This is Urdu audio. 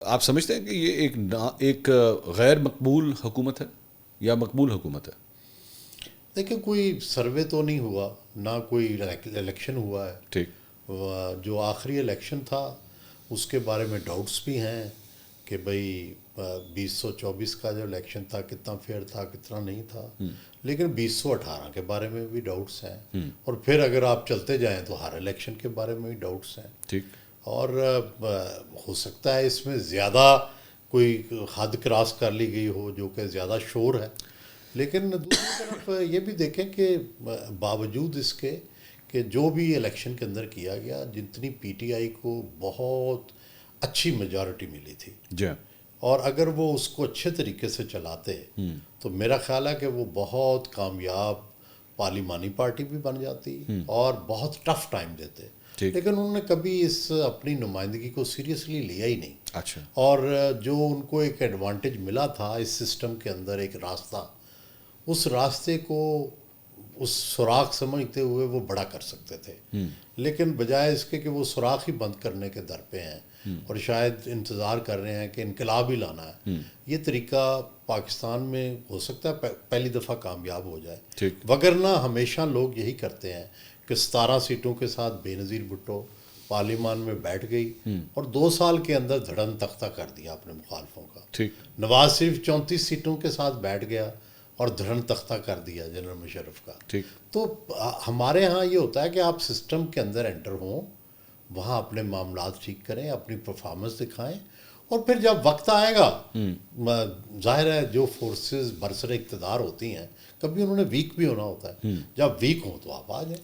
آپ سمجھتے ہیں کہ یہ ایک غیر مقبول حکومت ہے یا مقبول حکومت ہے؟ دیکھیں، کوئی سروے تو نہیں ہوا، نہ کوئی الیکشن ہوا ہے۔ ٹھیک. جو آخری الیکشن تھا اس کے بارے میں ڈاؤٹس بھی ہیں کہ بھئی 2024 کا جو الیکشن تھا کتنا فیئر تھا کتنا نہیں تھا، لیکن 2018 کے بارے میں بھی ڈاؤٹس ہیں، اور پھر اگر آپ چلتے جائیں تو ہر الیکشن کے بارے میں بھی ڈاؤٹس ہیں، ٹھیک. اور ہو سکتا ہے اس میں زیادہ کوئی حد کراس کر لی گئی ہو جو کہ زیادہ شور ہے، لیکن دوسری طرف یہ بھی دیکھیں کہ باوجود اس کے کہ جو بھی الیکشن کے اندر کیا گیا، جتنی پی ٹی آئی کو بہت اچھی میجارٹی ملی تھی، جی. اور اگر وہ اس کو اچھے طریقے سے چلاتے تو میرا خیال ہے کہ وہ بہت کامیاب پارلیمانی پارٹی بھی بن جاتی اور بہت ٹف ٹائم دیتے، ٹھیک. لیکن انہوں نے کبھی اس اپنی نمائندگی کو سیریسلی لیا ہی نہیں، اچھا. اور جو ان کو ایک ایڈوانٹیج ملا تھا اس سسٹم کے اندر، ایک راستہ، اس راستے کو اس سوراخ سمجھتے ہوئے وہ بڑا کر سکتے تھے، لیکن بجائے اس کے کہ وہ سوراخ ہی بند کرنے کے در پہ ہیں اور شاید انتظار کر رہے ہیں کہ انقلاب ہی لانا ہے، یہ طریقہ پاکستان میں ہو سکتا ہے پہلی دفعہ کامیاب ہو جائے، ٹھیک. وگرنہ ہمیشہ لوگ یہی کرتے ہیں کہ 17 سیٹوں کے ساتھ بے نظیر بھٹو پارلیمان میں بیٹھ گئی اور 2 سال کے اندر دھڑن تختہ کر دیا اپنے مخالفوں کا۔ ٹھیک. نواز شریف 34 سیٹوں کے ساتھ بیٹھ گیا اور دھڑن تختہ کر دیا جنرل مشرف کا۔ ٹھیک. تو ہمارے ہاں یہ ہوتا ہے کہ آپ سسٹم کے اندر انٹر ہوں، وہاں اپنے معاملات ٹھیک کریں، اپنی پرفارمنس دکھائیں، اور پھر جب وقت آئے گا، ظاہر ہے جو فورسز برسر اقتدار ہوتی ہیں کبھی انہوں نے ویک بھی ہونا ہوتا ہے، جب ویک ہوں تو آپ آ جائیں۔